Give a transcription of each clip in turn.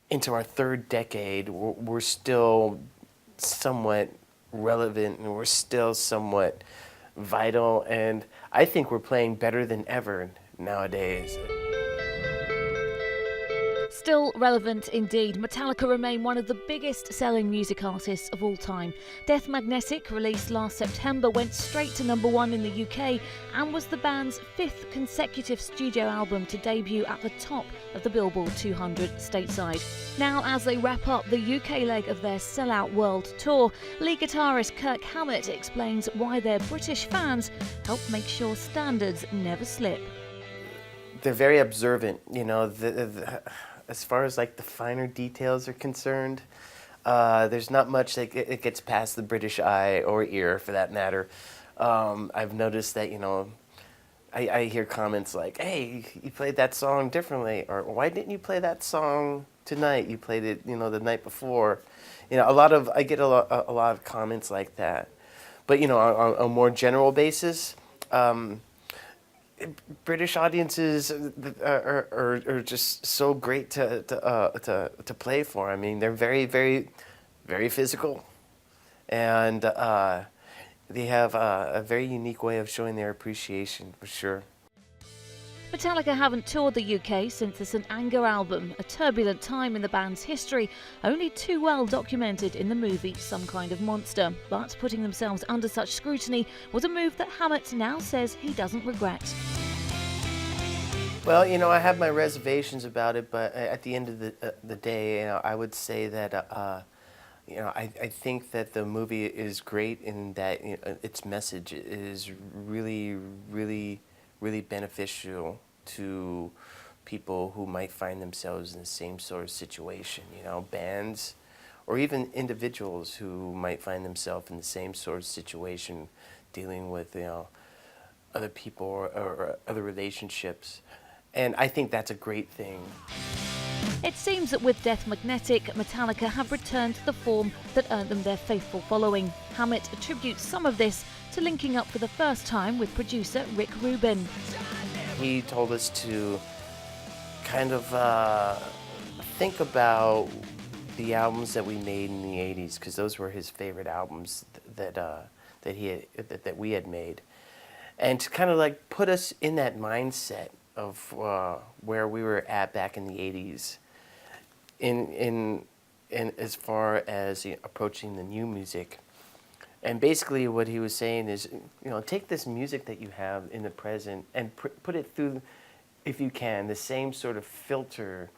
into our third decade, we're still somewhat relevant and we're still somewhat vital. And I think we're playing better than ever nowadays. Still relevant indeed, Metallica remain one of the biggest selling music artists of all time. Death Magnetic, released last September, went straight to #1 in the UK and was the band's 5th consecutive studio album to debut at the top of the Billboard 200 stateside. Now, as they wrap up the UK leg of their sellout world tour, lead guitarist Kirk Hammett explains why their British fans help make sure standards never slip. They're very observant, as far as like the finer details are concerned. There's not much that it gets past the British eye or ear, for that matter. I've noticed that, I hear comments like, "Hey, you played that song differently," or "Why didn't you play that song tonight? You played it, the night before." I get a lot of comments like that. But on a more general basis, British audiences are just so great to play for. I mean, they're very, very, very physical, and they have a very unique way of showing their appreciation, for sure. Metallica haven't toured the UK since the St. Anger album, a turbulent time in the band's history, only too well documented in the movie Some Kind of Monster. But putting themselves under such scrutiny was a move that Hammett now says he doesn't regret. Well, I have my reservations about it, but at the end of the day, I would say that I think that the movie is great in that its message is really, really, really beneficial to people who might find themselves in the same sort of situation, bands or even individuals who might find themselves in the same sort of situation dealing with, other people or other relationships. And I think that's a great thing. It seems that with Death Magnetic, Metallica have returned to the form that earned them their faithful following. Hammett attributes some of this to linking up for the first time with producer Rick Rubin. He told us to kind of think about the albums that we made in the 80s, because those were his favorite albums that we had made, and to kind of like put us in that mindset of where we were at back in the 80s in as far as approaching the new music. And basically what he was saying is, take this music that you have in the present and put it through, if you can, the same sort of filter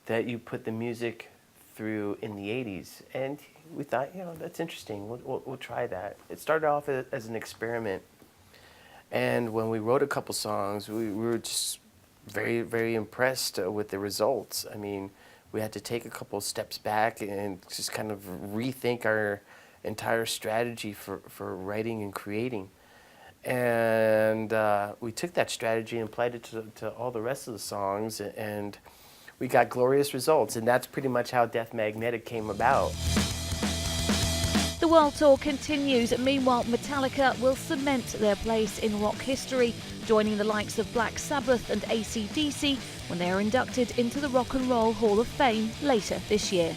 that you put the music through in the 80s. And we thought, that's interesting. We'll try that. It started off as an experiment. And when we wrote a couple songs, we were just very, very impressed with the results. I mean, we had to take a couple steps back and just kind of rethink our entire strategy for writing and creating. And we took that strategy and applied it to all the rest of the songs, and we got glorious results. And that's pretty much how Death Magnetic came about. The world tour continues. Meanwhile, Metallica will cement their place in rock history, joining the likes of Black Sabbath and AC/DC when they are inducted into the Rock and Roll Hall of Fame later this year.